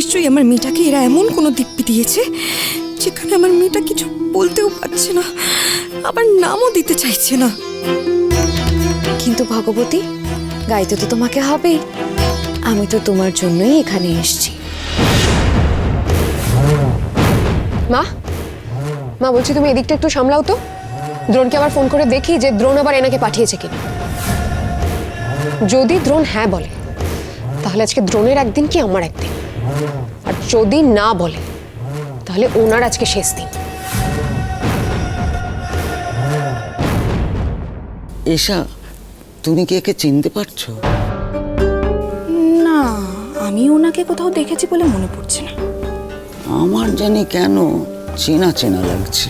নিশ্চয়ই আমার মেয়েটাকে এরা এমন কোনো দিব্যি দিয়েছে যেখানে আমার মেয়েটা কিছু বলতেও পারছে না, আবার নামও দিতে চাইছে না। কিন্তু ভগবতী, গাইতে তো তোমাকে হবেই। আমি তো তোমার জন্যই এখানে এসেছি। মা মা বলছি তুমি এদিকটা একটু সামলাও তো। দ্রোণকে আবার ফোন করে দেখি যে দ্রোণ আবার এনাকে পাঠিয়েছে কিনা। যদি দ্রোণ হ্যাঁ বলে তাহলে আজকে দ্রোণের একদিন কি আমার একদিন, আর যদি না বলে তাহলে ওনার আজকে শেষ দিন। এশা, তুমি কি একে চিনতে পারছো? না, আমি ওনাকে কোথাও দেখেছি বলে মনে পড়ছে না। আমার জানি কেন চেনা চেনা লাগছে।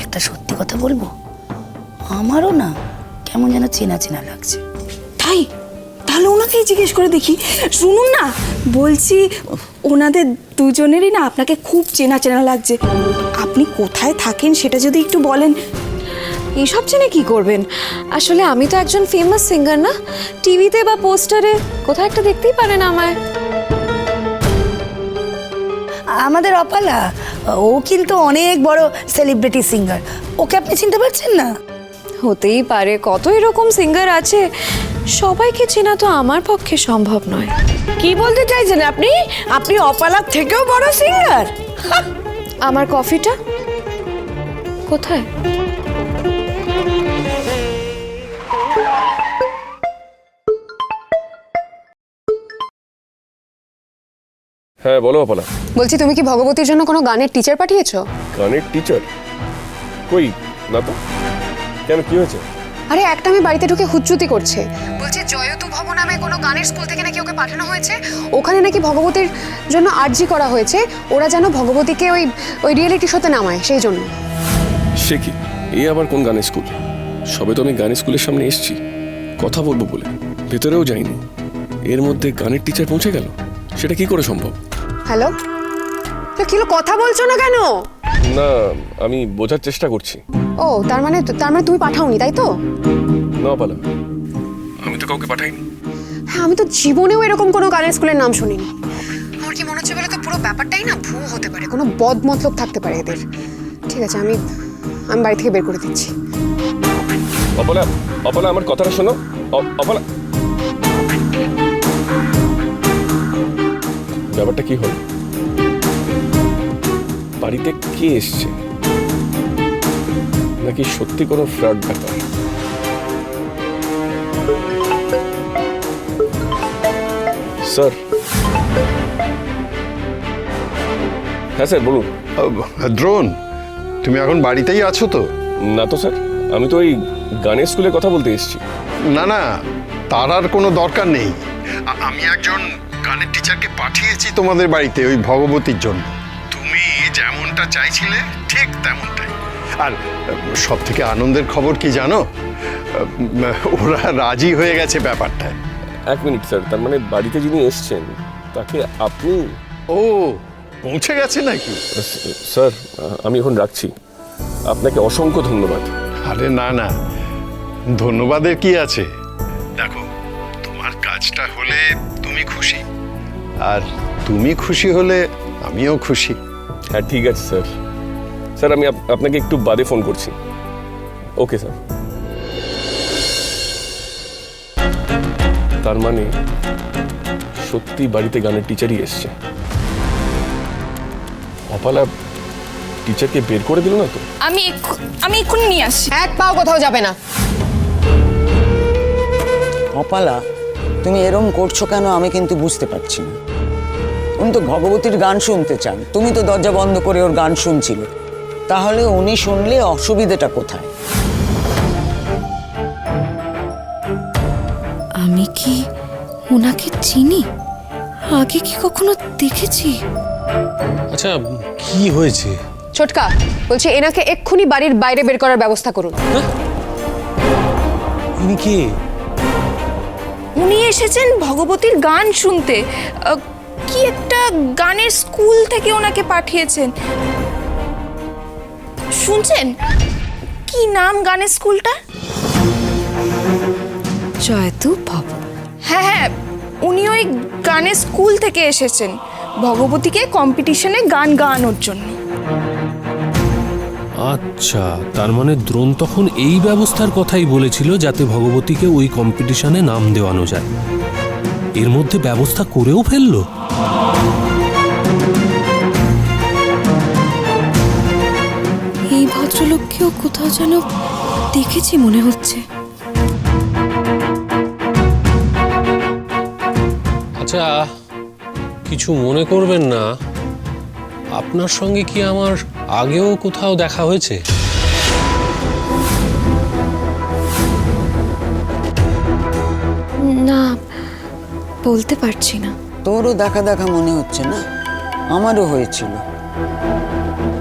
একটা সত্যি কথা বলবো, আমারও না কেমন যেন চেনা চেনা লাগছে। তাই তাহলে ওনাকেই জিজ্ঞেস করে দেখি। শুনুন না, বলছি ওনাদের দুজনেরই না আপনাকে খুব চেনা চেনা লাগছে। আপনি কোথায় থাকেন সেটা যদি একটু বলেন। এইসব জেনে কি করবেন? আসলে আমি তো একজন ফেমাস সিঙ্গার না, টিভিতে বা পোস্টারে কোথাও একটা দেখতেই পারেন আমায়। আমাদের অপালা, ও কিন্তু অনেক বড় সেলিব্রিটি সিঙ্গার। ওকে আপনি চিনতে পারছেন না? হতেই পারে, কত এরকম সিঙ্গার আছে, সবাইকে চেনা তো আমার পক্ষে সম্ভব নয়। কি বলতে চাইছেন আপনি? আপনি অপালার থেকেও বড় সিঙ্গার? আমার কফিটা কোথায়? হ্যাঁ বলো অপলা। বলছি তুমি কি ভগবতীর জন্য কোনো গানের টিচার পাঠিয়েছো? গানের টিচার? কই না তো। কেন, কি হয়েছে? আরে একটা আমি বাড়িতে ঢুকে হুজ্জুতি করছে, বলছে জয়তু ভব নামে কোনো গানের স্কুল থেকে নাকি ওকে পাঠানো হয়েছে, ওখানে নাকি ভগবতীর জন্য আর্জি করা হয়েছে, ওরা যেন ভগবতীকে ওই রিয়েলিটি শোতে নামায়, সেই জন্য। সে কি, এই আবার কোন গানের স্কুল? সবে তো আমি গানের স্কুলের সামনে এসেছি কথা বলবো বলে, ভেতরেও যাইনি, এর মধ্যে গানের টিচার পৌঁছে গেল। সেটা কি করে সম্ভব? হ্যালো, কিলো কথা বলছো না কেন? না, আমি বোঝার চেষ্টা করছি। ও তার মানে তুমি পাঠাওনি, তাই তো? না অপলা, আমি তো কাউকে পাঠাইনি। হ্যাঁ, আমি তো জীবনেও এরকম কোনো গানের স্কুলের নাম শুনিনি। আমার কি মনে হচ্ছে বলে তো পুরো ব্যাপারটাই না ভুয়ো হতে পারে, কোনো বদ মতলব থাকতে পারে এদের। ঠিক আছে, আমি বাড়ি থেকে বের করে দিচ্ছি। অপলা, অপলা আমার কথাটা শোনো। অপলা, ব্যাপারটা কি হল? বাড়িতে কে এসছে? নাকি সত্যি কোনো ফ্রড ব্যাপার? স্যার। হ্যাঁ স্যার বলুন। দ্রোণ, তুমি এখন বাড়িতেই আছো তো? না তো স্যার, আমি তো ওই গানের স্কুলে কথা বলতে এসেছি। না না, তার আর কোনো দরকার নেই। আমি একজন গানের টিচারকে পাঠিয়েছি তোমাদের বাড়িতে ওই ভগবতীর জন্য। তুমি যেমনটা চাইছিলে ঠিক তেমনটাই। আর সব থেকে আনন্দের খবর কি জানো? ওরা রাজি হয়ে গেছে ব্যাপারটায়। এক মিনিট স্যার, তার মানে বাড়িতে যিনি এসছেন তাকে আপনি? ও, পৌঁছে গেছে নাকি? স্যার আমি এখন রাখছি, আপনাকে অসংখ্য ধন্যবাদ। আরে না না, ধন্যবাদের কি আছে। দেখো, তোমার কাজটা হলে তুমি খুশি, আর তুমি খুশি হলে আমিও খুশি। হ্যাঁ ঠিক আছে স্যার। স্যার আমি আপনাকে একটু বাদে ফোন করছি। Okay sir. তার মানে সত্যি বাড়িতে গানের টিচারই এসছে। অপালা টিচারকে বের করে দিল না তো? আমি এক্ষুনি নিয়ে আসছি। এক পাও কোথাও যাবে না। অপালা, তুমি এরম করছো কেন আমি কিন্তু বুঝতে পারছি না। উনি তো ভগবতীর গান শুনতে চান, তুমি তো দরজা বন্ধ করে ওর গান শুনছিলে, তাহলে উনি শুনলে অসুবিধাটা কোথায়? আমি কি ওনাকে চিনি? আগে কি কখনো দেখেছি? আচ্ছা, কি হয়েছে? ছোটকা, বলছি এনাকে এক্ষুনি বাড়ির বাইরে বের করার ব্যবস্থা করুন। ইনি কে? উনি এসেছেন ভগবতীর গান শুনতে। কি একটা গানের স্কুল থেকে ওনাকে পাঠিয়েছেন। শুনছেন? কি নাম গানের স্কুলটা? জয়তু ভব। হ্যাঁ হ্যাঁ, উনি ওই গানের স্কুল থেকে এসেছেন। ভগবতীকে কম্পিটিশনে গান গাওয়ানোর জন্য। আচ্ছা, তার মানে দ্রোণ তখন এই ব্যবস্থার কথাই বলেছিল যাতে ভগবতীকে ওই কম্পিটিশনে নাম দেওয়ানো যায়। এর মধ্যে ব্যবস্থা করেও ফেললো। এই ভদ্রলোককেও কোথাও যেন দেখেছি মনে হচ্ছে। আচ্ছা, কিছু মনে করবেন না, আপনার সঙ্গে কি আমার আগেও কোথাও দেখা হয়েছে? না, বলতে পারছি না। তোরও দেখা দেখা মনে হচ্ছে না? আমারও হয়েছিল।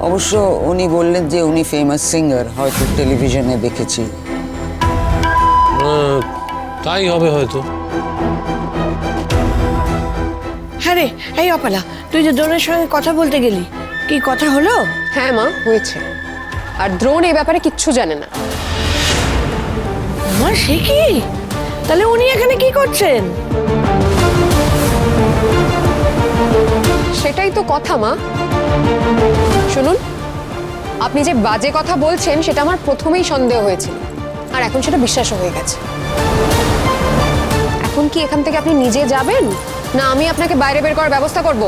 অবশ্য উনি বললেন যে উনি ফেমাস সিঙ্গার, হয়তো টেলিভিশনে দেখেছি। তাই হবে হয়তো। হ্যাঁ রে, এই অপালা, তুই যে দ্রোণের সঙ্গে কথা বলতে গেলি, কি কথা হলো? হ্যাঁ মা, হয়েছে। আর দ্রোণ এই ব্যাপারে কিচ্ছু জানে না। আমার সে কি? তাহলে উনি এখানে কি করছেন? সেটাই তো কথা মা। শুনুন, আপনি যে বাজে কথা বলছেন সেটা আমার প্রথমেই সন্দেহ হয়েছিল, আর এখন সেটা বিশ্বাসও হয়ে গেছে। এখন কি এখান থেকে আপনি নিজে যাবেন, না আমি আপনাকে বাইরে বের করার ব্যবস্থা করব?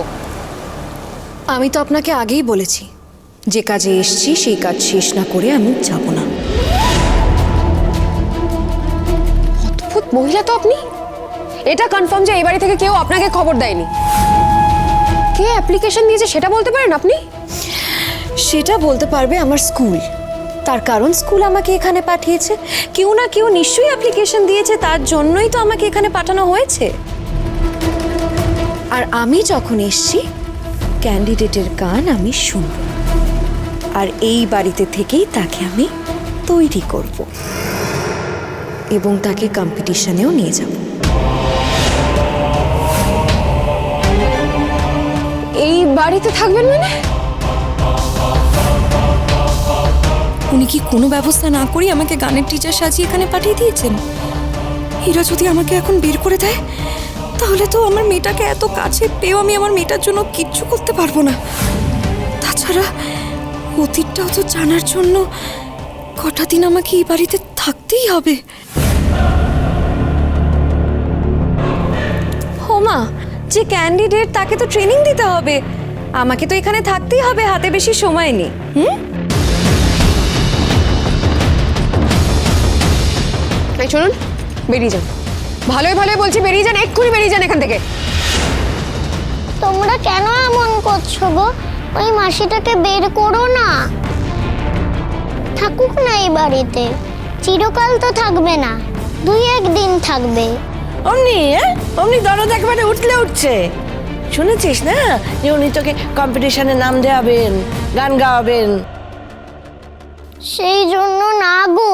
আমি তো আপনাকে আগেই বলেছি, যে কাজে এসছি সেই কাজ শেষ না করে আমি যাব না। অদ্ভুত মহিলা তো আপনি। এটা কনফার্ম যে এই বাড়ি থেকে কেউ আপনাকে খবর দেয়নি? কে অ্যাপ্লিকেশন দিয়েছে সেটা বলতে পারেন আপনি? সেটা বলতে পারবে আমার স্কুল। তার কারণ স্কুল আমাকে এখানে পাঠিয়েছে। কেউ না কেউ নিশ্চয়ই অ্যাপ্লিকেশন দিয়েছে, তার জন্যই তো আমাকে এখানে পাঠানো হয়েছে। আর আমি যখন এসছি, ক্যান্ডিডেটের গান আমি শুনব, আর এই বাড়িতে থেকেই তাকে আমি তৈরি করব এবং তাকে কম্পিটিশনেও নিয়ে যাব। এই বাড়িতে থাকবেন মানে? উনি কি কোনো ব্যবস্থা না করি আমাকে গানের টিচার সাজিয়ে এখানে পাঠিয়ে দিয়েছেন? এরা যদি আমাকে এখন বের করে দেয়, তাহলে তো আমার মেয়েটাকে এত কাছে পেয়েও আমি আমার মেয়েটার জন্য কিচ্ছু করতে পারবো না। তাছাড়া অতীতটাও তো জানার জন্য কটা দিন আমাকে এই বাড়িতে থাকতেই হবে। হোমা, যে ক্যান্ডিডেট তাকে তো ট্রেনিং দিতে হবে, আমাকে তো এখানে থাকতেই হবে, হাতে বেশি সময় নেই। এই শুনুন, বেরিয়ে যান। ভালোই ভালোই বলছি, বেরিয়ে যান, এক্ষুনি বেরিয়ে যান এখান থেকে। তোমরা কেন এমন করছো গো? ওই মাসিটাকে বের করো না। থাকুক না এই বাড়িতে, চিরকাল তো থাকবে না, 2-1 দিন থাকবে। অমনি দরদ একবারে উঠলে উঠছে। শুনেছিস না যে উনি তোকে কম্পিটিশনে নাম দেওয়াবেন, গান গাওয়াবেন? সেই জন্য না গো।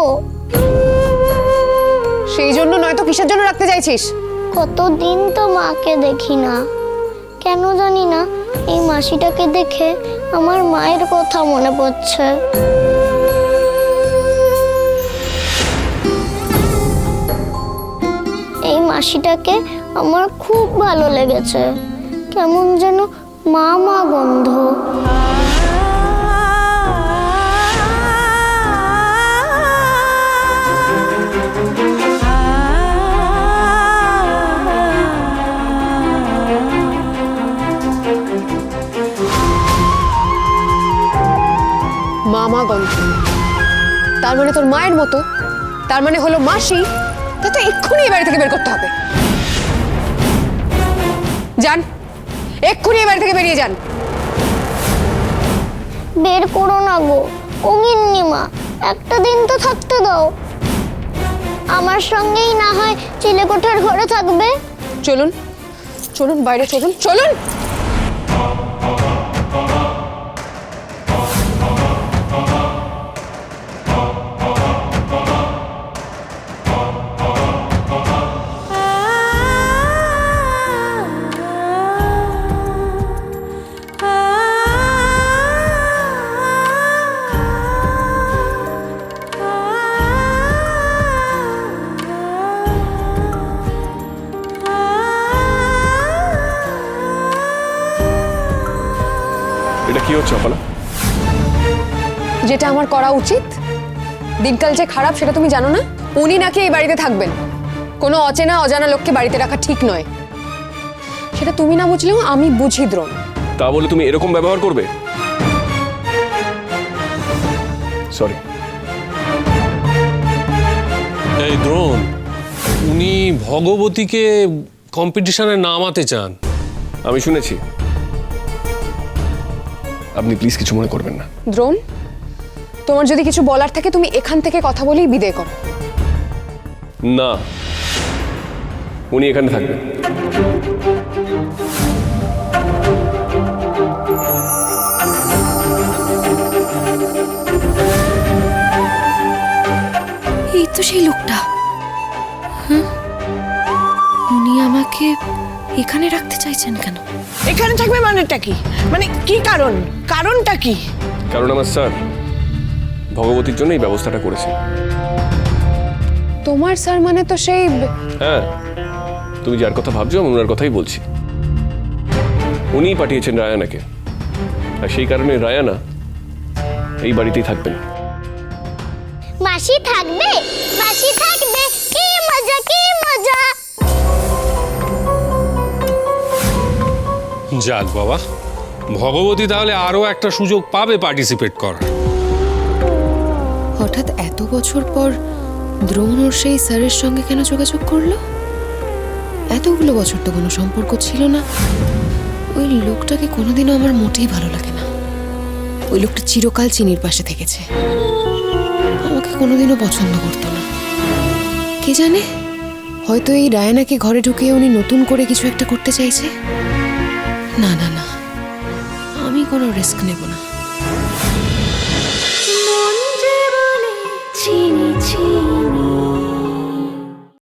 সেই জন্য নয় তো কিসের জন্য রাখতে চাইছিস? কতদিন তো মাকে দেখি না, কেন জানি না এই মাসিটাকে দেখে আমার মায়ের কথা মনে পড়ছে। এই মাসিটাকে আমার খুব ভালো লেগেছে, কেমন যেন মা মা গন্ধ। মামা গন্ধ, তার মানে তোর মায়ের মতো, তার মানে হলো মাসি। তা তো এক্ষুনি এই বাড়ি থেকে বের করতে হবে। যান, এক্ষুনি এই বাড়ি থেকে বেরিয়ে যান। বের করো না গো, ও গিন্নিমা, একটা দিন তো থাকতে দাও। আমার সঙ্গেই না হয় চিলেকোঠার ঘরে থাকবে। চলুন চলুন, বাইরে চলুন, চলুন। এটা কি হচ্ছে অপনা? যেটা আমার করা উচিত। দিনকাল যে খারাপ সেটা তুমি জানো না? উনি নাকি এই বাড়িতে থাকবেন। কোনো অচেনা অজানা লোককে বাড়িতে রাখা ঠিক নয়। সেটা তুমি না বুঝলেও আমি বুঝি দ্রোণ। তা বলে তুমি এরকম ব্যবহার করবে? সরি। এই দ্রোণ, উনি ভগবতীকে কম্পিটিশনে নামাতে চান। আমি শুনেছি। আপনি প্লিজ কিছু মনে করবেন না। দ্রোণ, তোমার যদি কিছু বলার থাকে তুমি এখান থেকে কথা বলেই বিদায় করো। না, উনি এখানে থাকবেন। এই তো সেই লোকটা। হ্যাঁ, উনি আমাকে এখানে রাখতে চাইছেন কেন? এখানে থাকবে মানেটা কি? মানে কি কারণ? কারণটা কি? কারণ আমার স্যার ভগবতীর জন্য এই ব্যবস্থাটা করেছে। তোমার স্যার মানে তো সেই হ্যাঁ, তুমি যার কথা ভাবছো আমি ওনার কথাই বলছি। উনিই পাঠিয়েছেন রায়ানাকে, আর সেই কারণে রায়ানা এই বাড়িতেই থাকবেন। মাসি থাকবে, মাসি থাকবে, কি মজা কি মজা। যাক বাবা, ভগবতী তাহলে আরো একটা সুযোগ পাবে পার্টিসিপেট করার। হঠাৎ এত বছর পর দ্রোণ ওর সেই স্যারের সঙ্গে কেন যোগাযোগ করলো? এতগুলো বছর তো কোনো সম্পর্ক ছিল না। ওই লোকটাকে কোনোদিনও আমার মোটেই ভালো লাগে না। ওই লোকটা চিরকাল চিনির পাশে থেকেছে, আমাকে কোনোদিনও পছন্দ করতো না। কে জানে, হয়তো এই রায়ানাকে ঘরে ঢুকিয়ে উনি নতুন করে কিছু একটা করতে চাইছে। না না না, আমি কোনো রিস্ক নেব না।